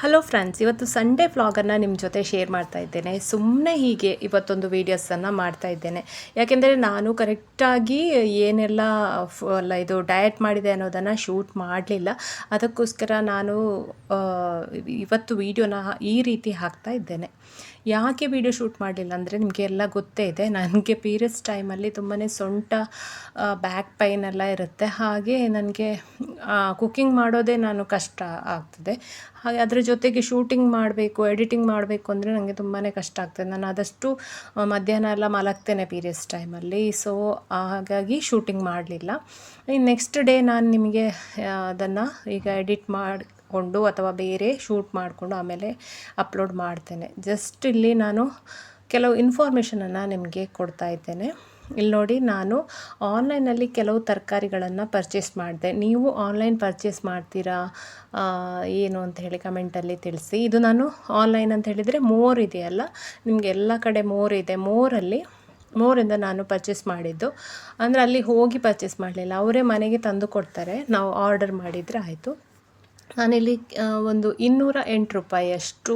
Hello friends, ಇವತ್ತು Sunday ವ್ಲಾಗನ್ನು ನಿಮ್ಮ ಜೊತೆ ಶೇರ್ ಮಾಡ್ತಾ ಇದ್ದೇನೆ. ಸುಮ್ಮನೆ ಹೀಗೆ ಇವತ್ತೊಂದು ವೀಡಿಯೋಸನ್ನು ಮಾಡ್ತಾ ಇದ್ದೇನೆ. ಯಾಕೆಂದರೆ ನಾನು ಕರೆಕ್ಟಾಗಿ ಏನೆಲ್ಲ ಇದು ಡಯಟ್ ಮಾಡಿದೆ ಅನ್ನೋದನ್ನು ಶೂಟ್ ಮಾಡಲಿಲ್ಲ. ಅದಕ್ಕೋಸ್ಕರ ನಾನು ಇವತ್ತು ವೀಡಿಯೋನ ಈ ರೀತಿ ಹಾಕ್ತಾ ಇದ್ದೇನೆ. ಯಾಕೆ ವೀಡಿಯೋ ಶೂಟ್ ಮಾಡಲಿಲ್ಲ ಅಂದರೆ ನಿಮಗೆ ಎಲ್ಲ ಗೊತ್ತೇ ಇದೆ, ನನಗೆ ಪೀರಿಯಡ್ಸ್ ಟೈಮಲ್ಲಿ ತುಂಬಾ ಸೊಂಟ ಬ್ಯಾಕ್ ಪೈನ್ ಎಲ್ಲ ಇರುತ್ತೆ. ಹಾಗೆ ನನಗೆ ಕುಕ್ಕಿಂಗ್ ಮಾಡೋದೇ ನಾನು ಕಷ್ಟ ಆಗ್ತದೆ. ಹಾಗೆ ಅದರ ಜೊತೆಗೆ ಶೂಟಿಂಗ್ ಮಾಡಬೇಕು, ಎಡಿಟಿಂಗ್ ಮಾಡಬೇಕು ಅಂದರೆ ನನಗೆ ತುಂಬಾ ಕಷ್ಟ ಆಗ್ತದೆ. ನಾನು ಆದಷ್ಟು ಮಧ್ಯಾಹ್ನ ಎಲ್ಲ ಮಲಗ್ತೇನೆ ಪೀರಿಯಡ್ಸ್ ಟೈಮಲ್ಲಿ. ಸೊ ಹಾಗಾಗಿ ಶೂಟಿಂಗ್ ಮಾಡಲಿಲ್ಲ. ನೆಕ್ಸ್ಟ್ ಡೇ ನಾನು ನಿಮಗೆ ಅದನ್ನು ಈಗ ಎಡಿಟ್ ಮಾಡಿಕೊಂಡು ಅಥವಾ ಬೇರೆ ಶೂಟ್ ಮಾಡಿಕೊಂಡು ಆಮೇಲೆ ಅಪ್ಲೋಡ್ ಮಾಡ್ತೇನೆ. ಜಸ್ಟ್ ಇಲ್ಲಿ ನಾನು ಕೆಲವು ಇನ್ಫಾರ್ಮೇಷನನ್ನು ನಿಮಗೆ ಕೊಡ್ತಾ ಇದ್ದೇನೆ. ಇಲ್ಲಿ ನೋಡಿ, ನಾನು ಆನ್ಲೈನಲ್ಲಿ ಕೆಲವು ತರಕಾರಿಗಳನ್ನು ಪರ್ಚೇಸ್ ಮಾಡಿದೆ. ನೀವು ಆನ್ಲೈನ್ ಪರ್ಚೇಸ್ ಮಾಡ್ತೀರಾ ಏನು ಅಂತ ಹೇಳಿ ಕಮೆಂಟಲ್ಲಿ ತಿಳಿಸಿ. ಇದು ನಾನು ಆನ್ಲೈನ್ ಅಂತ ಹೇಳಿದರೆ ಮೋರ್ ಇದೆಯಲ್ಲ, ನಿಮಗೆ ಎಲ್ಲ ಕಡೆ ಮೋರ್ ಇದೆ. ಮೋರಿಂದ ನಾನು ಪರ್ಚೇಸ್ ಮಾಡಿದ್ದು. ಅಂದರೆ ಅಲ್ಲಿ ಹೋಗಿ ಪರ್ಚೇಸ್ ಮಾಡಲಿಲ್ಲ, ಅವರೇ ಮನೆಗೆ ತಂದು ಕೊಡ್ತಾರೆ, ನಾವು ಆರ್ಡರ್ ಮಾಡಿದರೆ ಆಯಿತು. ನಾನಿಲ್ಲಿ ಒಂದು 208 ರೂಪಾಯಿ ಅಷ್ಟು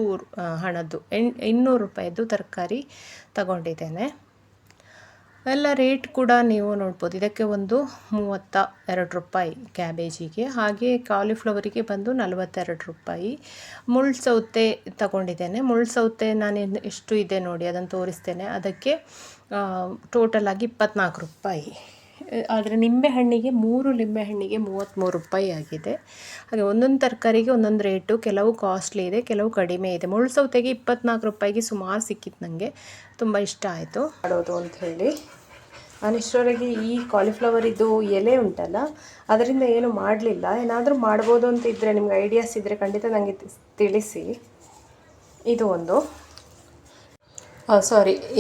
ಹಣದ್ದು 200 ರೂಪಾಯಿದ್ದು ತರಕಾರಿ ತಗೊಂಡಿದ್ದೇನೆ. ಎಲ್ಲ ರೇಟ್ ಕೂಡ ನೀವು ನೋಡ್ಬೋದು. ಇದಕ್ಕೆ ಒಂದು 32 ರೂಪಾಯಿ ಕ್ಯಾಬೇಜಿಗೆ, ಹಾಗೆ ಕಾಲಿಫ್ಲವರಿಗೆ ಬಂದು 42 ರೂಪಾಯಿ. ಮುಳ್ಳು ಸೌತೆ ತಗೊಂಡಿದ್ದೇನೆ. ಮುಳ್ಳು ಸೌತೆ ನಾನು ಎಷ್ಟು ಇದೆ ನೋಡಿ ಅದನ್ನು ತೋರಿಸ್ತೇನೆ. ಅದಕ್ಕೆ ಟೋಟಲಾಗಿ 24 ರೂಪಾಯಿ. ಆದರೆ ನಿಂಬೆಹಣ್ಣಿಗೆ 3 ನಿಂಬೆಹಣ್ಣಿಗೆ 33 ರೂಪಾಯಿ ಆಗಿದೆ. ಹಾಗೆ ಒಂದೊಂದು ತರಕಾರಿಗೆ ಒಂದೊಂದು ರೇಟು, ಕೆಲವು ಕಾಸ್ಟ್ಲಿ ಇದೆ, ಕೆಲವು ಕಡಿಮೆ ಇದೆ. ಮುಳ್ಳು ಸೌತೆಗೆ 24 ರೂಪಾಯಿಗೆ ಸುಮಾರು ಸಿಕ್ಕಿತ್ತು. ನನಗೆ ತುಂಬ ಇಷ್ಟ ಆಯಿತು ಮಾಡೋದು ಅಂಥೇಳಿ. ನಾನು ಇಷ್ಟರವರೆಗೆ ಈ ಕಾಲಿಫ್ಲವರಿದ್ದು ಎಲೆ ಉಂಟಲ್ಲ, ಅದರಿಂದ ಏನು ಮಾಡಲಿಲ್ಲ. ಏನಾದರೂ ಮಾಡ್ಬೋದು ಅಂತ ಇದ್ದರೆ, ನಿಮ್ಗೆ ಐಡಿಯಾಸ್ ಇದ್ದರೆ ಖಂಡಿತ ನನಗೆ ತಿಳಿಸಿ. ಇದು ಒಂದು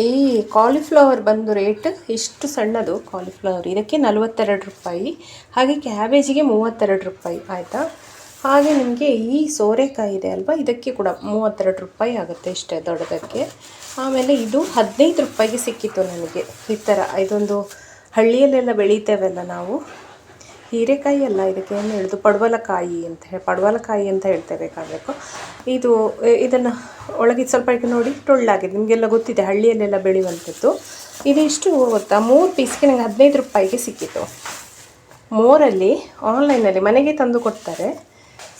ಈ ಕಾಲಿಫ್ಲವರ್ ಬಂದು ರೇಟ್ ಇಷ್ಟು ಸಣ್ಣದು ಕಾಲಿಫ್ಲವರ್, ಇದಕ್ಕೆ 42 ರೂಪಾಯಿ. ಹಾಗೆ ಕ್ಯಾಬೇಜಿಗೆ 32 ರೂಪಾಯಿ ಆಯಿತಾ. ಹಾಗೆ ನಿಮಗೆ ಈ ಸೋರೆಕಾಯಿ ಇದೆ ಅಲ್ವಾ, ಇದಕ್ಕೆ ಕೂಡ 32 ರೂಪಾಯಿ ಆಗುತ್ತೆ ಇಷ್ಟೇ ದೊಡ್ಡದಕ್ಕೆ. ಆಮೇಲೆ ಇದು 15 ರೂಪಾಯಿಗೆ ಸಿಕ್ಕಿತ್ತು ನನಗೆ. ಈ ಥರ ಇದೊಂದು ಹಳ್ಳಿಯಲ್ಲೆಲ್ಲ ಬೆಳೀತೇವಲ್ಲ ನಾವು, ಹೀರೆಕಾಯಿ ಅಲ್ಲ, ಇದಕ್ಕೆ ಏನು ಹೇಳೋದು, ಪಡವಲಕಾಯಿ ಅಂತ ಹೇಳ್ತೇಬೇಕಾಗಬೇಕು. ಇದನ್ನು ಒಳಗೆ ಸ್ವಲ್ಪ ನೋಡಿ ಟೊಳ್ಳಾಗಿದೆ, ನಿಮಗೆಲ್ಲ ಗೊತ್ತಿದೆ ಹಳ್ಳಿಯಲ್ಲೆಲ್ಲ ಬೆಳೆಯುವಂಥದ್ದು. ಇದು ಇಷ್ಟು ಗೊತ್ತಾ, 3 ಪೀಸ್ಗೆ ನನಗೆ 15 ರೂಪಾಯಿಗೆ ಸಿಕ್ಕಿತ್ತು. ಮೋರಲ್ಲಿ ಆನ್ಲೈನಲ್ಲಿ ಮನೆಗೆ ತಂದು ಕೊಡ್ತಾರೆ.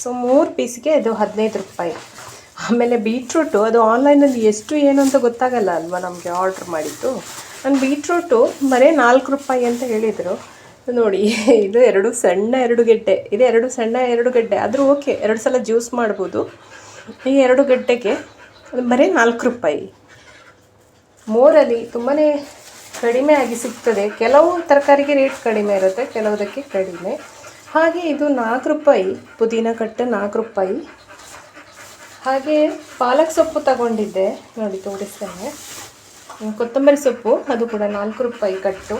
ಸೊ 3 ಪೀಸ್ಗೆ ಅದು 15 ರೂಪಾಯಿ. ಆಮೇಲೆ ಬೀಟ್ರೂಟು, ಅದು ಆನ್ಲೈನಲ್ಲಿ ಎಷ್ಟು ಏನು ಅಂತ ಗೊತ್ತಾಗಲ್ಲ ಅಲ್ವಾ ನಮಗೆ ಆರ್ಡ್ರ್ ಮಾಡಿದ್ದು. ನಾನು ಬೀಟ್ರೂಟು ಬರೀ 4 ರೂಪಾಯಿ ಅಂತ ಹೇಳಿದರು. ನೋಡಿ, ಇದು 2 ಸಣ್ಣ 2 ಗೆಡ್ಡೆ ಇದೆ, 2 ಸಣ್ಣ 2 ಗೆಡ್ಡೆ ಆದರೂ ಓಕೆ, 2 ಸಲ ಜ್ಯೂಸ್ ಮಾಡ್ಬೋದು. ಈ 2 ಗೆಡ್ಡೆಗೆ ಬರೀ 4 ರೂಪಾಯಿ. ಮೋರಲ್ಲಿ ತುಂಬಾ ಕಡಿಮೆ ಆಗಿ ಸಿಗ್ತದೆ. ಕೆಲವು ತರಕಾರಿಗೆ ರೇಟ್ ಕಡಿಮೆ ಇರುತ್ತೆ, ಕೆಲವುದಕ್ಕೆ ಕಡಿಮೆ. ಹಾಗೆ ಇದು 4 ರೂಪಾಯಿ, ಪುದೀನ ಕಟ್ಟು 4 ರೂಪಾಯಿ. ಹಾಗೆ ಪಾಲಕ್ ಸೊಪ್ಪು ತಗೊಂಡಿದ್ದೆ ನೋಡಿ, ತೋರಿಸ್ತೇನೆ. ಕೊತ್ತಂಬರಿ ಸೊಪ್ಪು ಅದು ಕೂಡ 4 ರೂಪಾಯಿ ಕಟ್ಟು.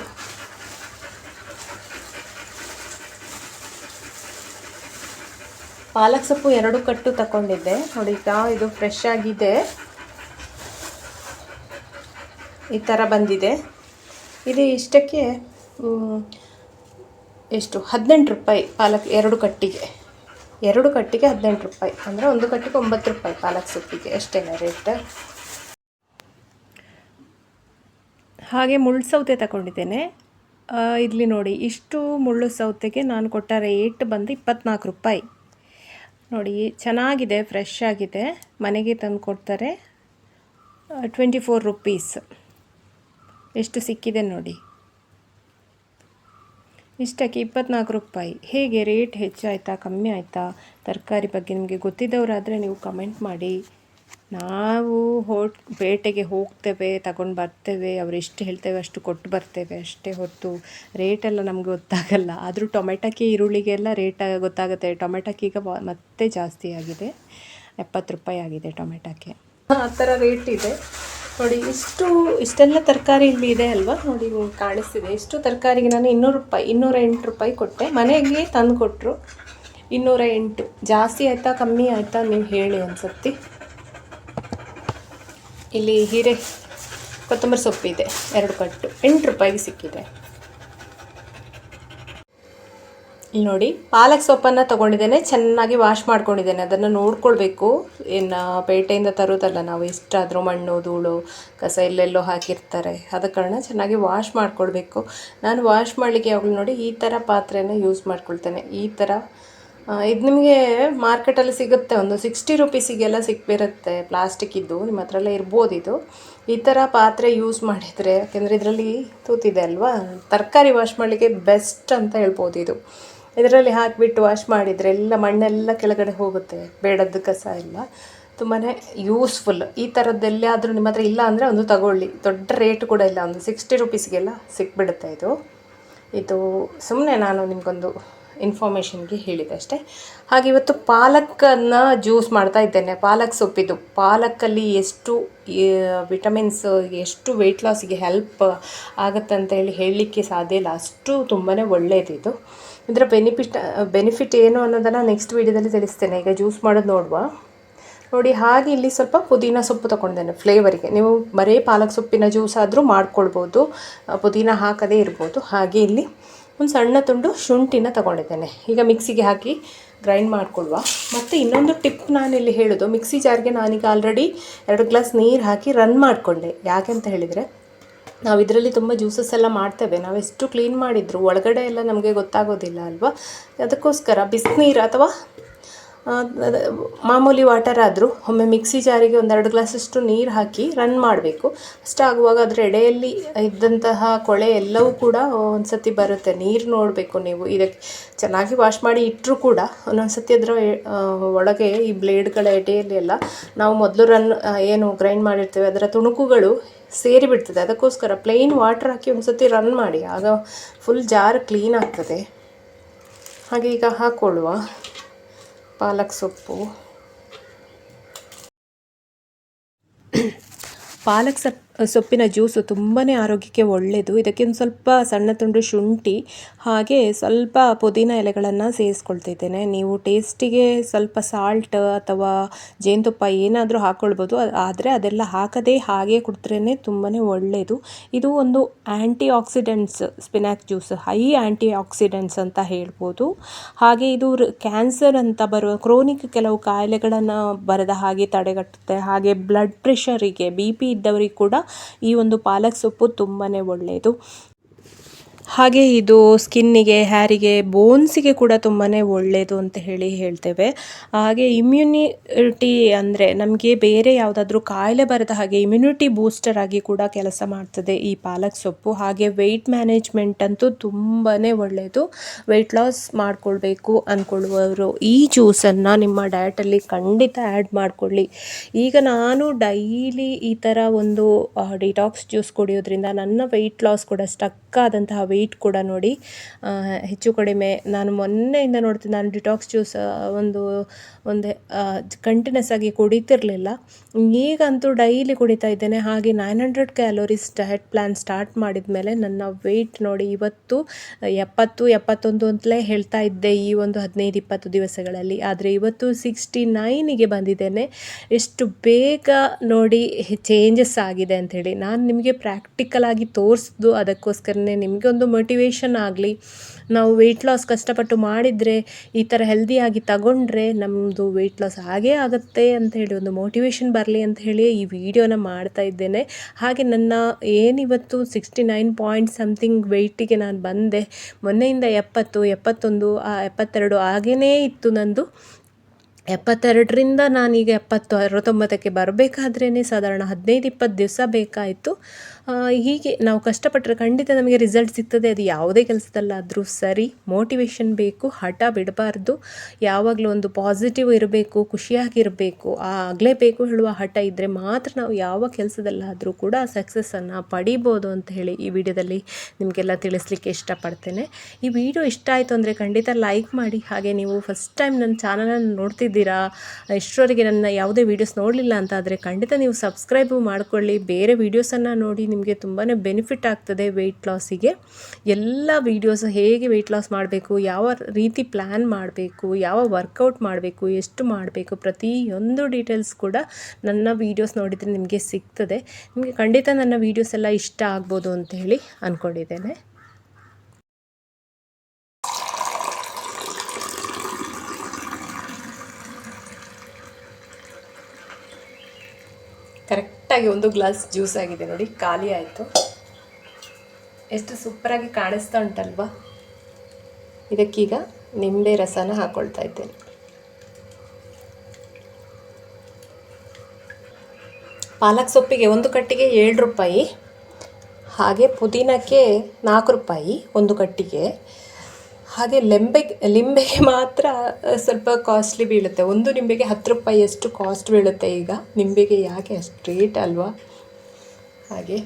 ಪಾಲಕ್ ಸೊಪ್ಪು 2 ಕಟ್ಟು ತಗೊಂಡಿದ್ದೆ ನೋಡಿ. ಇದು ಫ್ರೆಶ್ ಆಗಿದೆ, ಈ ಥರ ಬಂದಿದೆ. ಇದು ಇಷ್ಟಕ್ಕೆ ಎಷ್ಟು 18 ರೂಪಾಯಿ ಪಾಲಕ್, 2 ಕಟ್ಟಿಗೆ 18 ರೂಪಾಯಿ. ಅಂದರೆ 1 ಕಟ್ಟಿಗೆ 9 ರೂಪಾಯಿ ಪಾಲಕ್ ಸೊಪ್ಪಿಗೆ, ಅಷ್ಟೇ ರೇಟ್. ಹಾಗೆ ಮುಳ್ಳು ಸೌತೆ ತಗೊಂಡಿದ್ದೇನೆ. ಇಲ್ಲಿ ನೋಡಿ, ಇಷ್ಟು ಮುಳ್ಳು ಸೌತೆಗೆ ನಾನು ಕೊಟ್ಟ ರೇಟ್ ಬಂದು 24 ರೂಪಾಯಿ. ನೋಡಿ, ಚೆನ್ನಾಗಿದೆ, ಫ್ರೆಶ್ ಆಗಿದೆ, ಮನೆಗೆ ತಂದು ಕೊಡ್ತಾರೆ. 24 ರುಪೀಸ್ ಎಷ್ಟು ಸಿಕ್ಕಿದೆ ನೋಡಿ. ಇಷ್ಟಕ್ಕೆ 24 ರೂಪಾಯಿ. ಹೇಗೆ ರೇಟ್ ಹೆಚ್ಚಾಯಿತಾ ಕಮ್ಮಿ ಆಯಿತಾ ತರಕಾರಿ ಬಗ್ಗೆ ನಿಮಗೆ ಗೊತ್ತಿದ್ದವರಾದರೆ ನೀವು ಕಮೆಂಟ್ ಮಾಡಿ. ನಾವು ಪೇಟೆಗೆ ಹೋಗ್ತೇವೆ, ತಗೊಂಡು ಬರ್ತೇವೆ, ಅವರು ಎಷ್ಟು ಹೇಳ್ತೇವೆ ಅಷ್ಟು ಕೊಟ್ಟು ಬರ್ತೇವೆ ಅಷ್ಟೇ ಹೊರತು ರೇಟೆಲ್ಲ ನಮ್ಗೆ ಗೊತ್ತಾಗಲ್ಲ. ಆದರೂ ಟೊಮೆಟೊಕ್ಕೆ ಈರುಳ್ಳಿಗೆಲ್ಲ ರೇಟ್ ಗೊತ್ತಾಗುತ್ತೆ. ಟೊಮೆಟೊಕ್ಕೆ ಈಗ ಮತ್ತೆ ಜಾಸ್ತಿ ಆಗಿದೆ, 70 ರೂಪಾಯಿ ಆಗಿದೆ ಟೊಮೆಟೊಕ್ಕೆ. ಆ ಥರ ರೇಟ್ ಇದೆ ನೋಡಿ. ಇಷ್ಟೆಲ್ಲ ತರಕಾರಿ ಇಲ್ಲಿ ಇದೆ ಅಲ್ವಾ, ನೋಡಿ ನಿಮ್ಗೆ ಕಾಣಿಸ್ತಿದೆ. ಇಷ್ಟು ತರಕಾರಿಗೆ ನಾನು 208 ರೂಪಾಯಿ ಕೊಟ್ಟೆ. ಮನೆಗೆ ತಂದು ಕೊಟ್ಟರು 208. ಜಾಸ್ತಿ ಆಯಿತಾ ಕಮ್ಮಿ ಆಯಿತಾ ನೀವು ಹೇಳಿ ಅನ್ಸತ್ತಿ. ಇಲ್ಲಿ ಕೊತ್ತಂಬರಿ ಸೊಪ್ಪಿದೆ 2 ಕಟ್ಟು 8 ರೂಪಾಯಿಗೆ ಸಿಕ್ಕಿದೆ. ಇಲ್ಲಿ ನೋಡಿ ಪಾಲಕ್ ಸೊಪ್ಪನ್ನು ತೊಗೊಂಡಿದ್ದೇನೆ, ಚೆನ್ನಾಗಿ ವಾಶ್ ಮಾಡ್ಕೊಂಡಿದ್ದೇನೆ. ಅದನ್ನು ನೋಡ್ಕೊಳ್ಬೇಕು, ಇನ್ನು ಪೇಟೆಯಿಂದ ತರೋದಲ್ಲ, ನಾವು ಎಷ್ಟಾದರೂ ಮಣ್ಣು ಧೂಳು ಕಸ ಎಲ್ಲೆಲ್ಲೋ ಹಾಕಿರ್ತಾರೆ, ಆದ ಕಾರಣ ಚೆನ್ನಾಗಿ ವಾಶ್ ಮಾಡ್ಕೊಳ್ಬೇಕು. ನಾನು ವಾಶ್ ಮಾಡಲಿಕ್ಕೆ ಯಾವಾಗಲೂ ನೋಡಿ ಈ ಥರ ಪಾತ್ರೆಯನ್ನು ಯೂಸ್ ಮಾಡ್ಕೊಳ್ತೇನೆ. ಈ ಥರ ಇದು ನಿಮಗೆ ಮಾರ್ಕೆಟಲ್ಲಿ ಸಿಗುತ್ತೆ, ಒಂದು 60 ರುಪೀಸಿಗೆಲ್ಲ ಸಿಕ್ಬಿರುತ್ತೆ, ಪ್ಲಾಸ್ಟಿಕ್ ಇದ್ದು ನಿಮ್ಮ ಹತ್ರ ಎಲ್ಲ ಇರ್ಬೋದು. ಇದು ಈ ಥರ ಪಾತ್ರೆ ಯೂಸ್ ಮಾಡಿದರೆ, ಯಾಕೆಂದರೆ ಇದರಲ್ಲಿ ತೂತಿದೆ ಅಲ್ವಾ, ತರಕಾರಿ ವಾಶ್ ಮಾಡಲಿಕ್ಕೆ ಬೆಸ್ಟ್ ಅಂತ ಹೇಳ್ಬೋದು. ಇದರಲ್ಲಿ ಹಾಕಿಬಿಟ್ಟು ವಾಶ್ ಮಾಡಿದರೆ ಎಲ್ಲ ಮಣ್ಣೆಲ್ಲ ಕೆಳಗಡೆ ಹೋಗುತ್ತೆ, ಬೇಡದ್ದು ಕಸ ಎಲ್ಲ. ತುಂಬಾ ಯೂಸ್ಫುಲ್. ಈ ಥರದ್ದೆಲ್ಲಾದರೂ ನಿಮ್ಮ ಹತ್ರ ಇಲ್ಲ ಅಂದರೆ ಒಂದು ತಗೊಳ್ಳಿ, ದೊಡ್ಡ ರೇಟ್ ಕೂಡ ಇಲ್ಲ, ಒಂದು 60 ರುಪೀಸ್ಗೆಲ್ಲ ಸಿಕ್ಬಿಡುತ್ತೆ. ಇದು ಸುಮ್ಮನೆ ನಾನು ನಿಮಗೊಂದು ಇನ್ಫಾರ್ಮೇಷನ್ಗೆ ಹೇಳಿದೆ ಅಷ್ಟೇ. ಹಾಗೆ ಇವತ್ತು ಪಾಲಕನ್ನು ಜ್ಯೂಸ್ ಮಾಡ್ತಾ ಇದ್ದೇನೆ. ಪಾಲಕ್ ಸೊಪ್ಪಿದು, ಪಾಲಕ್ಕಲ್ಲಿ ಎಷ್ಟು ವಿಟಮಿನ್ಸ್, ಎಷ್ಟು ವೆಯ್ಟ್ ಲಾಸಿಗೆ ಹೆಲ್ಪ್ ಆಗುತ್ತೆ ಅಂತ ಹೇಳಲಿಕ್ಕೆ ಸಾಧ್ಯ ಇಲ್ಲ, ಅಷ್ಟು ತುಂಬಾ ಒಳ್ಳೆಯದು. ಇದರ ಬೆನಿಫಿಟ್ ಏನು ಅನ್ನೋದನ್ನು ನೆಕ್ಸ್ಟ್ ವೀಡಿಯೋದಲ್ಲಿ ತಿಳಿಸ್ತೇನೆ. ಈಗ ಜ್ಯೂಸ್ ಮಾಡೋದು ನೋಡಿ. ಹಾಗೆ ಇಲ್ಲಿ ಸ್ವಲ್ಪ ಪುದೀನ ಸೊಪ್ಪು ತೊಗೊಂಡಿದ್ದೇನೆ ಫ್ಲೇವರಿಗೆ. ನೀವು ಬರೀ ಪಾಲಕ್ ಸೊಪ್ಪಿನ ಜ್ಯೂಸ್ ಆದರೂ ಮಾಡ್ಕೊಳ್ಬೋದು, ಪುದೀನ ಹಾಕದೇ ಇರ್ಬೋದು. ಹಾಗೆ ಇಲ್ಲಿ ಒಂದು ಸಣ್ಣ ತುಂಡು ಶುಂಠಿನ ತೊಗೊಂಡಿದ್ದೇನೆ. ಈಗ ಮಿಕ್ಸಿಗೆ ಹಾಕಿ ಗ್ರೈಂಡ್ ಮಾಡಿಕೊಳ್ಳುವ. ಮತ್ತು ಇನ್ನೊಂದು ಟಿಪ್ ನಾನಿಲ್ಲಿ ಹೇಳೋದು, ಮಿಕ್ಸಿ ಜಾರ್ಗೆ ನಾನೀಗ ಆಲ್ರೆಡಿ 2 ಗ್ಲಾಸ್ ನೀರು ಹಾಕಿ ರನ್ ಮಾಡಿಕೊಂಡೆ. ಯಾಕೆ ಅಂತ ಹೇಳಿದರೆ, ನಾವು ಇದರಲ್ಲಿ ತುಂಬ ಜ್ಯೂಸಸ್ ಎಲ್ಲ ಮಾಡ್ತೇವೆ, ನಾವೆಷ್ಟು ಕ್ಲೀನ್ ಮಾಡಿದ್ರು ಒಳಗಡೆ ಎಲ್ಲ ನಮಗೆ ಗೊತ್ತಾಗೋದಿಲ್ಲ ಅಲ್ವಾ. ಅದಕ್ಕೋಸ್ಕರ ಬಿಸಿನೀರು ಅಥವಾ ಮಾಮೂಲಿ ವಾಟರ್ ಆದರೂ ಒಮ್ಮೆ ಮಿಕ್ಸಿ ಜಾರಿಗೆ 1-2 ಗ್ಲಾಸಷ್ಟು ನೀರು ಹಾಕಿ ರನ್ ಮಾಡಬೇಕು. ಅಷ್ಟಾಗುವಾಗ ಅದರ ಎಡೆಯಲ್ಲಿ ಇದ್ದಂತಹ ಕೊಳೆ ಎಲ್ಲವೂ ಕೂಡ ಒಂದು ಸತಿ ಬರುತ್ತೆ. ನೀರು ನೋಡಬೇಕು ನೀವು. ಇದಕ್ಕೆ ಚೆನ್ನಾಗಿ ವಾಶ್ ಮಾಡಿ ಇಟ್ಟರೂ ಕೂಡ ಒಂದೊಂದು ಸತಿ ಅದರ ಒಳಗೆ ಈ ಬ್ಲೇಡ್ಗಳ ಎಡೆಯಲ್ಲಿ ಎಲ್ಲ ನಾವು ಮೊದಲು ಏನು ಗ್ರೈಂಡ್ ಮಾಡಿರ್ತೇವೆ ಅದರ ತುಣುಕುಗಳು ಸೇರಿಬಿಡ್ತದೆ. ಅದಕ್ಕೋಸ್ಕರ ಪ್ಲೇನ್ ವಾಟರ್ ಹಾಕಿ ಒಂದು ಸತಿ ರನ್ ಮಾಡಿ, ಆಗ ಫುಲ್ ಜಾರ್ ಕ್ಲೀನ್ ಆಗ್ತದೆ. ಹಾಗೆ ಈಗ ಹಾಕ್ಕೊಳ್ಳುವ ಪಾಲಕ್ ಸೊಪ್ಪು. ಪಾಲಕ್ ಸೊಪ್ಪಿನ ಜ್ಯೂಸು ತುಂಬಾ ಆರೋಗ್ಯಕ್ಕೆ ಒಳ್ಳೆಯದು. ಇದಕ್ಕೆ ಒಂದು ಸ್ವಲ್ಪ ಸಣ್ಣ ತುಂಡು ಶುಂಠಿ ಹಾಗೆ ಸ್ವಲ್ಪ ಪುದೀನ ಎಲೆಗಳನ್ನು ಸೇರಿಸ್ಕೊಳ್ತಿದ್ದೇನೆ. ನೀವು ಟೇಸ್ಟಿಗೆ ಸ್ವಲ್ಪ ಸಾಲ್ಟ್ ಅಥವಾ ಜೇನುತುಪ್ಪ ಏನಾದರೂ ಹಾಕ್ಕೊಳ್ಬೋದು, ಆದರೆ ಅದೆಲ್ಲ ಹಾಕದೇ ಹಾಗೆ ಕುಡಿದ್ರೇ ತುಂಬಾ ಒಳ್ಳೆಯದು. ಇದು ಒಂದು ಆ್ಯಂಟಿ ಆಕ್ಸಿಡೆಂಟ್ಸ್, ಸ್ಪಿನಾಚ್ ಜ್ಯೂಸ್ ಹೈ ಆ್ಯಂಟಿ ಆಕ್ಸಿಡೆಂಟ್ಸ್ ಅಂತ ಹೇಳ್ಬೋದು. ಹಾಗೆ ಇದು ಕ್ಯಾನ್ಸರ್ ಅಂತ ಬರುವ ಕ್ರೋನಿಕ್ ಕೆಲವು ಕಾಯಿಲೆಗಳನ್ನು ಬರದ ಹಾಗೆ ತಡೆಗಟ್ಟುತ್ತೆ. ಹಾಗೆ ಬ್ಲಡ್ ಪ್ರೆಷರಿಗೆ, BP ಇದ್ದವರಿಗೆ ಕೂಡ ಈ ಒಂದು ಪಾಲಕ್ ಸೊಪ್ಪು ತುಂಬಾ ಒಳ್ಳೆಯದು. ಹಾಗೆ ಇದು ಸ್ಕಿನ್ನಿಗೆ, ಹ್ಯಾರಿಗೆ, ಬೋನ್ಸಿಗೆ ಕೂಡ ತುಂಬಾ ಒಳ್ಳೆಯದು ಅಂತ ಹೇಳ್ತೇವೆ. ಹಾಗೆ ಇಮ್ಯುನಿಟಿ ಅಂದರೆ ನಮಗೆ ಬೇರೆ ಯಾವುದಾದ್ರೂ ಕಾಯಿಲೆ ಬರದ ಹಾಗೆ ಇಮ್ಯುನಿಟಿ ಬೂಸ್ಟರ್ ಆಗಿ ಕೂಡ ಕೆಲಸ ಮಾಡ್ತದೆ ಈ ಪಾಲಕ್ ಸೊಪ್ಪು. ಹಾಗೆ ವೆಯ್ಟ್ ಮ್ಯಾನೇಜ್ಮೆಂಟ್ ಅಂತೂ ತುಂಬಾ ಒಳ್ಳೆಯದು. ವೆಯ್ಟ್ ಲಾಸ್ ಮಾಡ್ಕೊಳ್ಬೇಕು ಅಂದ್ಕೊಳ್ಳುವವರು ಈ ಜ್ಯೂಸನ್ನು ನಿಮ್ಮ ಡಯಟಲ್ಲಿ ಖಂಡಿತ ಆ್ಯಡ್ ಮಾಡಿಕೊಳ್ಳಿ. ಈಗ ನಾನು ಡೈಲಿ ಈ ಥರ ಒಂದು ಡಿಟಾಕ್ಸ್ ಜ್ಯೂಸ್ ಕುಡಿಯೋದ್ರಿಂದ ನನ್ನ ವೆಯ್ಟ್ ಲಾಸ್ ಕೂಡ ಸ್ಟಕ್ ಆದಂತಹ ವೆಯ್ಟ್ ಕೂಡ ನೋಡಿ ಹೆಚ್ಚು ಕಡಿಮೆ, ನಾನು ಮೊನ್ನೆಯಿಂದ ನೋಡ್ತೀನಿ, ನಾನು ಡಿಟಾಕ್ಸ್ ಜ್ಯೂಸ್ ಒಂದು ಕಂಟಿನ್ಯೂಸ್ ಆಗಿ ಕುಡಿತಿರಲಿಲ್ಲ, ಈಗಂತೂ ಡೈಲಿ ಕುಡಿತಾ ಇದ್ದೇನೆ. ಹಾಗೆ 900 ಕ್ಯಾಲೋರೀಸ್ ಡಯಟ್ ಪ್ಲ್ಯಾನ್ ಸ್ಟಾರ್ಟ್ ಮಾಡಿದ ಮೇಲೆ ನನ್ನ ವೆಯ್ಟ್ ನೋಡಿ ಇವತ್ತು 70-71 ಅಂತಲೇ ಹೇಳ್ತಾ ಇದ್ದೆ ಈ ಒಂದು 15-20 ದಿವಸಗಳಲ್ಲಿ, ಆದರೆ ಇವತ್ತು 69ಗೆ ಬಂದಿದ್ದೇನೆ. ಎಷ್ಟು ಬೇಗ ನೋಡಿ ಚೇಂಜಸ್ ಆಗಿದೆ ಅಂಥೇಳಿ ನಾನು ನಿಮಗೆ ಪ್ರಾಕ್ಟಿಕಲ್ ಆಗಿ ತೋರಿಸ್ದು, ಅದಕ್ಕೋಸ್ಕರನೇ ನಿಮಗೆ ಒಂದು ಮೋಟಿವೇಶನ್ ಆಗಲಿ. ನಾವು ವೆಯ್ಟ್ ಲಾಸ್ ಕಷ್ಟಪಟ್ಟು ಮಾಡಿದರೆ, ಈ ಥರ ಹೆಲ್ದಿಯಾಗಿ ತಗೊಂಡ್ರೆ ನಮ್ಮದು ವೆಯ್ಟ್ ಲಾಸ್ ಆಗೇ ಆಗುತ್ತೆ ಅಂತ ಹೇಳಿ ಒಂದು ಮೋಟಿವೇಶನ್ ಬರಲಿ ಅಂತ ಹೇಳಿ ಈ ವಿಡಿಯೋನ ಮಾಡ್ತಾ ಇದ್ದೇನೆ. ಹಾಗೆ ನನ್ನ ಏನಿವತ್ತು 69 ಪಾಯಿಂಟ್ ಸಮಥಿಂಗ್ ವೆಯ್ಟಿಗೆ ನಾನು ಬಂದೆ. ಮೊನ್ನೆಯಿಂದ 70, 71, 72 ಹಾಗೇ ಇತ್ತು ನಂದು. 72ರಿಂದ ನಾನೀಗ 70-69ಕ್ಕೆ ಬರಬೇಕಾದ್ರೇ ಸಾಧಾರಣ 15-20 ದಿವಸ ಬೇಕಾಯಿತು. ಹೀಗೆ ನಾವು ಕಷ್ಟಪಟ್ಟರೆ ಖಂಡಿತ ನಮಗೆ ರಿಸಲ್ಟ್ ಸಿಗ್ತದೆ. ಅದು ಯಾವುದೇ ಕೆಲಸದಲ್ಲಾದರೂ ಸರಿ, ಮೋಟಿವೇಶನ್ ಬೇಕು, ಹಠ ಬಿಡಬಾರ್ದು, ಯಾವಾಗಲೂ ಒಂದು ಪಾಸಿಟಿವ್ ಇರಬೇಕು, ಖುಷಿಯಾಗಿರಬೇಕು, ಆಗಲೇಬೇಕು ಹೇಳುವ ಹಠ ಇದ್ದರೆ ಮಾತ್ರ ನಾವು ಯಾವ ಕೆಲಸದಲ್ಲಾದರೂ ಕೂಡ ಸಕ್ಸಸ್ಸನ್ನು ಪಡಿಬೋದು ಅಂತ ಹೇಳಿ ಈ ವಿಡಿಯೋದಲ್ಲಿ ನಿಮಗೆಲ್ಲ ತಿಳಿಸ್ಲಿಕ್ಕೆ ಇಷ್ಟಪಡ್ತೇನೆ. ಈ ವಿಡಿಯೋ ಇಷ್ಟ ಆಯಿತು ಅಂದರೆ ಖಂಡಿತ ಲೈಕ್ ಮಾಡಿ. ಹಾಗೆ ನೀವು ಫಸ್ಟ್ ಟೈಮ್ ನನ್ನ ಚಾನಲನ್ನು ನೋಡ್ತಿದ್ದೀರಾ, ಇಷ್ಟರವರೆಗೆ ನನ್ನ ಯಾವುದೇ ವೀಡಿಯೋಸ್ ನೋಡಲಿಲ್ಲ ಅಂತ ಆದರೆ ಖಂಡಿತ ನೀವು ಸಬ್ಸ್ಕ್ರೈಬು ಮಾಡಿಕೊಳ್ಳಿ. ಬೇರೆ ವೀಡಿಯೋಸನ್ನು ನೋಡಿ ನಿಮಗೆ ತುಂಬಾ ಬೆನಿಫಿಟ್ ಆಗ್ತದೆ ವೆಯ್ಟ್ ಲಾಸಿಗೆ. ಎಲ್ಲ ವೀಡಿಯೋಸ್ ಹೇಗೆ ವೆಯ್ಟ್ ಲಾಸ್ ಮಾಡಬೇಕು, ಯಾವ ರೀತಿ ಪ್ಲ್ಯಾನ್ ಮಾಡಬೇಕು, ಯಾವ ವರ್ಕೌಟ್ ಮಾಡಬೇಕು, ಎಷ್ಟು ಮಾಡಬೇಕು, ಪ್ರತಿಯೊಂದು ಡೀಟೇಲ್ಸ್ ಕೂಡ ನನ್ನ ವೀಡಿಯೋಸ್ ನೋಡಿದರೆ ನಿಮಗೆ ಸಿಗ್ತದೆ. ನಿಮಗೆ ಖಂಡಿತ ನನ್ನ ವೀಡಿಯೋಸ್ ಎಲ್ಲ ಇಷ್ಟ ಆಗ್ಬೋದು ಅಂತ ಹೇಳಿ ಅಂದ್ಕೊಂಡಿದ್ದೇನೆ. ಕರೆಕ್ಟಾಗಿ 1 ಗ್ಲಾಸ್ ಜ್ಯೂಸ್ ಆಗಿದೆ ನೋಡಿ, ಖಾಲಿ ಆಯಿತು. ಎಷ್ಟು ಸೂಪರಾಗಿ ಕಾಣಿಸ್ತಾ ಉಂಟಲ್ವಾ. ಇದಕ್ಕೀಗ ನಿಂಬೆ ರಸನ ಹಾಕ್ಕೊಳ್ತಾ ಇದ್ದೇನೆ. ಪಾಲಕ್ ಸೊಪ್ಪಿಗೆ 1 ಕಟ್ಟಿಗೆ 7 ರೂಪಾಯಿ, ಹಾಗೆ ಪುದೀನಕ್ಕೆ 4 ರೂಪಾಯಿ 1 ಕಟ್ಟಿಗೆ. ಹಾಗೆ ಲಿಂಬೆಗೆ ಮಾತ್ರ ಸ್ವಲ್ಪ ಕಾಸ್ಟ್ಲಿ ಬೀಳುತ್ತೆ. 1 ನಿಂಬೆಗೆ 10 ರೂಪಾಯಿಯಷ್ಟು ಕಾಸ್ಟ್ ಬೀಳುತ್ತೆ. ಈಗ ನಿಂಬೆಗೆ ಯಾಕೆ ಅಷ್ಟು ರೇಟ್ ಅಲ್ವಾ. ಹಾಗೆ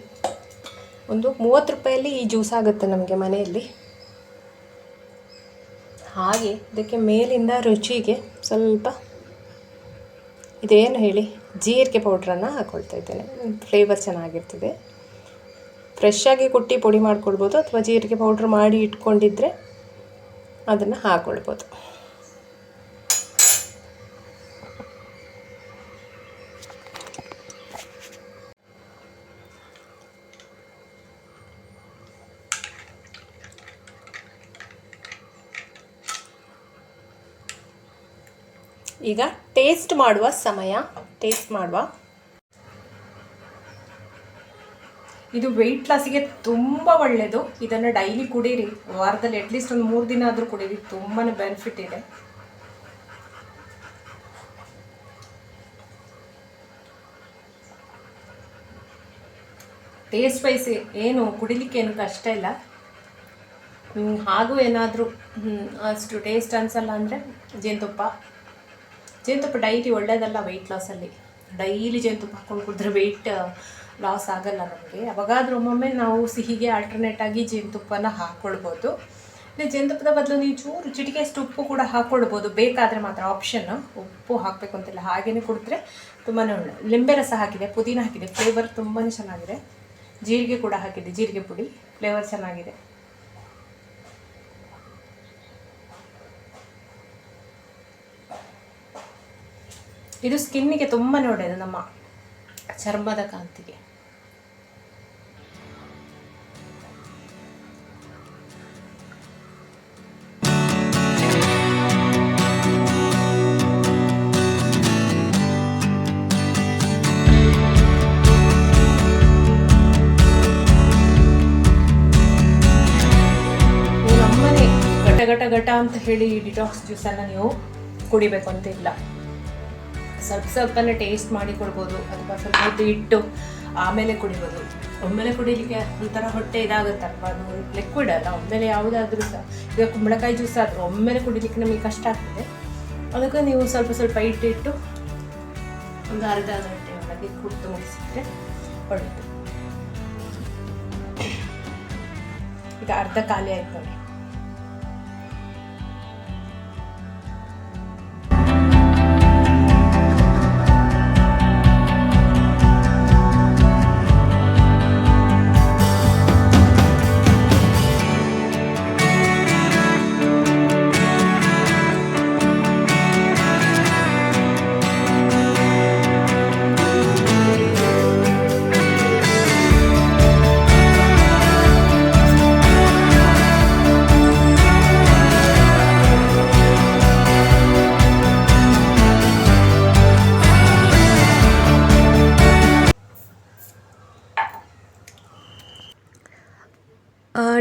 ಒಂದು 30 ರೂಪಾಯಲ್ಲಿ ಈ ಜ್ಯೂಸ್ ಆಗುತ್ತೆ ನಮಗೆ ಮನೆಯಲ್ಲಿ. ಹಾಗೆ ಇದಕ್ಕೆ ಮೇಲಿಂದ ರುಚಿಗೆ ಸ್ವಲ್ಪ ಇದೇನು ಹೇಳಿ ಜೀರಿಗೆ ಪೌಡ್ರನ್ನು ಹಾಕ್ಕೊಳ್ತಾ ಇದ್ದೇನೆ. ಫ್ಲೇವರ್ ಚೆನ್ನಾಗಿರ್ತದೆ. ಫ್ರೆಶ್ ಆಗಿ ಕುಟ್ಟಿ ಪುಡಿ ಮಾಡ್ಕೊಳ್ಬೋದು, ಅಥವಾ ಜೀರಿಗೆ ಪೌಡ್ರ್ ಮಾಡಿ ಇಟ್ಕೊಂಡಿದ್ರೆ ಅದನ್ನು ಹಾಕ್ಕೊಳ್ಬೋದು. ಈಗ ಟೇಸ್ಟ್ ಮಾಡುವ ಸಮಯ. ಟೇಸ್ಟ್ ಮಾಡುವ. ಇದು ವೆಯ್ಟ್ ಲಾಸಿಗೆ ತುಂಬ ಒಳ್ಳೆಯದು. ಇದನ್ನು ಡೈಲಿ ಕುಡೀರಿ, ವಾರದಲ್ಲಿ ಅಟ್ಲೀಸ್ಟ್ ಒಂದು 3 ದಿನ ಆದರೂ ಕುಡೀರಿ, ತುಂಬಾ ಬೆನಿಫಿಟ್ ಇದೆ. ಟೇಸ್ಟ್ ವೈಸ್ ಏನು ಕುಡಿಲಿಕ್ಕೆ ಏನು ಕಷ್ಟ ಇಲ್ಲ. ಹಾಗೂ ಏನಾದರೂ ಅಷ್ಟು ಟೇಸ್ಟ್ ಅನಿಸಲ್ಲ ಅಂದರೆ ಜೇನುತುಪ್ಪ ಡೈಲಿ ಒಳ್ಳೆಯದಲ್ಲ ವೆಯ್ಟ್ ಲಾಸಲ್ಲಿ. ಡೈಲಿ ಜೇನುತುಪ್ಪ ಹಾಕ್ಕೊಂಡು ಕುಡಿದ್ರೆ ವೆಯ್ಟ್ ಲಾಸ್ ಆಗಲ್ಲ ನಮಗೆ. ಅವಾಗಾದ್ರೂ ಒಮ್ಮೊಮ್ಮೆ ನಾವು ಸಿಹಿಗೆ ಆಲ್ಟರ್ನೇಟಾಗಿ ಜೇನುತುಪ್ಪನ ಹಾಕ್ಕೊಳ್ಬೋದು. ಇಲ್ಲ ಜೇನುತುಪ್ಪದ ಬದಲು ನೀವು ಚೂರು ಚಿಟಿಕೆಯಷ್ಟು ಉಪ್ಪು ಕೂಡ ಹಾಕ್ಕೊಳ್ಬೋದು, ಬೇಕಾದರೆ ಮಾತ್ರ. ಆಪ್ಷನ್, ಉಪ್ಪು ಹಾಕಬೇಕು ಅಂತಿಲ್ಲ. ಹಾಗೆಯೇ ಕುಡಿದ್ರೆ ತುಂಬಾ ಒಳ್ಳೆ. ಲಿಂಬೆ ರಸ ಹಾಕಿದೆ, ಪುದೀನ ಹಾಕಿದೆ, ಫ್ಲೇವರ್ ತುಂಬಾ ಚೆನ್ನಾಗಿದೆ. ಜೀರಿಗೆ ಕೂಡ ಹಾಕಿದೆ, ಜೀರಿಗೆ ಪುಡಿ, ಫ್ಲೇವರ್ ಚೆನ್ನಾಗಿದೆ. ಇದು ಸ್ಕಿನ್ನಿಗೆ ತುಂಬಾ ಒಳ್ಳೆಯದು, ನಮ್ಮ ಚರ್ಮದ ಕಾಂತಿಗೆ. ನಮ್ಮನೆ ಘಟ ಅಂತ ಹೇಳಿ ಡಿಟಾಕ್ಸ್ ಜ್ಯೂಸನ್ನು ನೀವು ಕುಡಿಬೇಕು ಅಂತ ಇಲ್ಲ. ಸ್ವಲ್ಪನೇ ಟೇಸ್ಟ್ ಮಾಡಿ ಕೊಡ್ಬೋದು, ಅಥವಾ ಸ್ವಲ್ಪ ಹೊತ್ತು ಇಟ್ಟು ಆಮೇಲೆ ಕುಡಿಬೋದು. ಒಮ್ಮೆಲೆ ಕುಡಿಲಿಕ್ಕೆ ಒಂಥರ ಹೊಟ್ಟೆ ಇದಾಗುತ್ತಲ್ವ, ಅದು ಲಿಕ್ವಿಡ್ ಅಲ್ಲ. ಒಮ್ಮೆಲೆ ಯಾವುದಾದ್ರೂ ಸಹ, ಈಗ ಕುಂಬಳಕಾಯಿ ಜ್ಯೂಸ್ ಆದರೂ ಒಮ್ಮೆಲೆ ಕುಡಿಲಿಕ್ಕೆ ನಮಗೆ ಕಷ್ಟ ಆಗ್ತದೆ. ಅದಕ್ಕೆ ನೀವು ಸ್ವಲ್ಪ ಇಟ್ಟಿಟ್ಟು ಒಂದು ಅರ್ಧ ಗಂಟೆ ಒಳಗೆ ಕುಡಿದು ಮುಗಿಸಿದ್ರೆ ಒಳ್ಳೆಯದು. ಈಗ ಅರ್ಧ ಖಾಲಿ ಆಯ್ತು ನೋಡಿ.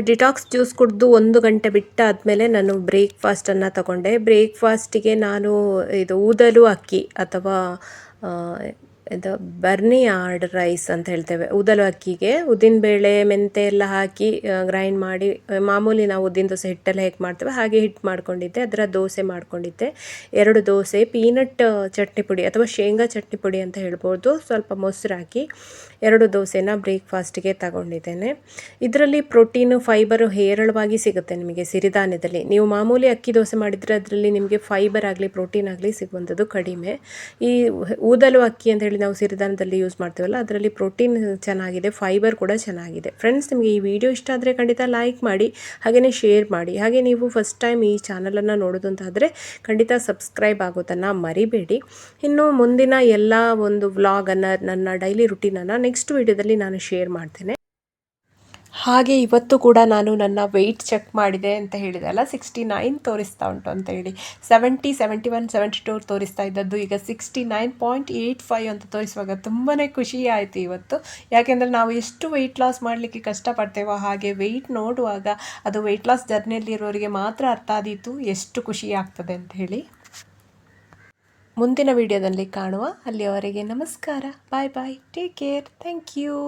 ಡಿಟಾಕ್ಸ್ ಜ್ಯೂಸ್ ಕುಡಿದು 1 ಗಂಟೆ ಬಿಟ್ಟಾದಮೇಲೆ ನಾನು ಬ್ರೇಕ್ಫಾಸ್ಟನ್ನು ತಗೊಂಡೆ. ಬ್ರೇಕ್ಫಾಸ್ಟಿಗೆ ನಾನು ಇದು ಊದಲು ಅಕ್ಕಿ ಅಥವಾ ಇದು ಬರ್ನಿಯಾರ್ಡ್ ರೈಸ್ ಅಂತ ಹೇಳ್ತೇವೆ. ಊದಲು ಅಕ್ಕಿಗೆ ಉದ್ದಿನಬೇಳೆ ಮೆಂತೆ ಎಲ್ಲ ಹಾಕಿ ಗ್ರೈಂಡ್ ಮಾಡಿ, ಮಾಮೂಲಿ ನಾವು ಉದ್ದಿನ ದೋಸೆ ಹಿಟ್ಟೆಲ್ಲ ಹೇಗೆ ಮಾಡ್ತೇವೆ ಹಾಗೆ ಹಿಟ್ಟು ಮಾಡ್ಕೊಂಡಿದ್ದೆ. ಅದರ ದೋಸೆ ಮಾಡ್ಕೊಂಡಿದ್ದೆ. 2 ದೋಸೆ, ಪೀನಟ್ ಚಟ್ನಿ ಪುಡಿ ಅಥವಾ ಶೇಂಗಾ ಚಟ್ನಿ ಪುಡಿ ಅಂತ ಹೇಳ್ಬೋದು, ಸ್ವಲ್ಪ ಮೊಸರು ಹಾಕಿ 2 ದೋಸೆನ ಬ್ರೇಕ್ಫಾಸ್ಟಿಗೆ ತಗೊಂಡಿದ್ದೇನೆ. ಇದರಲ್ಲಿ ಪ್ರೋಟೀನು ಫೈಬರು ಹೇರಳವಾಗಿ ಸಿಗುತ್ತೆ ನಿಮಗೆ ಸಿರಿಧಾನ್ಯದಲ್ಲಿ. ನೀವು ಮಾಮೂಲಿ ಅಕ್ಕಿ ದೋಸೆ ಮಾಡಿದರೆ ಅದರಲ್ಲಿ ನಿಮಗೆ ಫೈಬರ್ ಆಗಲಿ ಪ್ರೋಟೀನ್ ಆಗಲಿ ಸಿಗುವಂಥದ್ದು ಕಡಿಮೆ. ಈ ಊದಲು ಅಕ್ಕಿ ಅಂತ ಹೇಳಿ ನಾವು ಸಿರಿಧಾನ್ಯದಲ್ಲಿ ಯೂಸ್ ಮಾಡ್ತೀವಲ್ಲ, ಅದರಲ್ಲಿ ಪ್ರೋಟೀನ್ ಚೆನ್ನಾಗಿದೆ, ಫೈಬರ್ ಕೂಡ ಚೆನ್ನಾಗಿದೆ. ಫ್ರೆಂಡ್ಸ್, ನಿಮಗೆ ಈ ವಿಡಿಯೋ ಇಷ್ಟ ಆದರೆ ಖಂಡಿತ ಲೈಕ್ ಮಾಡಿ, ಹಾಗೆಯೇ ಶೇರ್ ಮಾಡಿ. ಹಾಗೆ ನೀವು ಫಸ್ಟ್ ಟೈಮ್ ಈ ಚಾನಲನ್ನು ನೋಡೋದು ಅಂತಾದರೆ ಖಂಡಿತ ಸಬ್ಸ್ಕ್ರೈಬ್ ಆಗೋದನ್ನು ಮರಿಬೇಡಿ. ಇನ್ನು ಮುಂದಿನ ಎಲ್ಲ ಒಂದು ವ್ಲಾಗನ್ನು, ನನ್ನ ಡೈಲಿ ರುಟೀನನ್ನು ನೆಕ್ಸ್ಟ್ ವಿಡಿಯೋದಲ್ಲಿ ನಾನು ಶೇರ್ ಮಾಡ್ತೇನೆ. ಹಾಗೆ ಇವತ್ತು ಕೂಡ ನಾನು ನನ್ನ ವೆಯ್ಟ್ ಚೆಕ್ ಮಾಡಿದೆ ಅಂತ ಹೇಳಿದೆ ಅಲ್ಲ, 69 ತೋರಿಸ್ತಾ ಉಂಟು ಅಂತ ಹೇಳಿ. 70, 71, 72 ತೋರಿಸ್ತಾ ಇದ್ದದ್ದು ಈಗ 69.85 ಅಂತ ತೋರಿಸುವಾಗ ತುಂಬಾ ಖುಷಿ ಆಯಿತು ಇವತ್ತು. ಯಾಕೆಂದರೆ ನಾವು ಎಷ್ಟು ವೆಯ್ಟ್ ಲಾಸ್ ಮಾಡಲಿಕ್ಕೆ ಕಷ್ಟಪಡ್ತೇವೋ ಹಾಗೆ ವೆಯ್ಟ್ ನೋಡುವಾಗ ಅದು ವೆಯ್ಟ್ ಲಾಸ್ ಜರ್ನಿಯಲ್ಲಿರೋರಿಗೆ ಮಾತ್ರ ಅರ್ಥ ಆದೀತು ಎಷ್ಟು ಖುಷಿ ಆಗ್ತದೆ ಅಂತ ಹೇಳಿ. ಮುಂದಿನ ವಿಡಿಯೋದಲ್ಲಿ ಕಾಣುವ, ಅಲ್ಲಿಯವರೆಗೆ ನಮಸ್ಕಾರ, ಬಾಯ್ ಬಾಯ್, ಟೇಕ್ ಕೇರ್, ಥ್ಯಾಂಕ್ ಯು.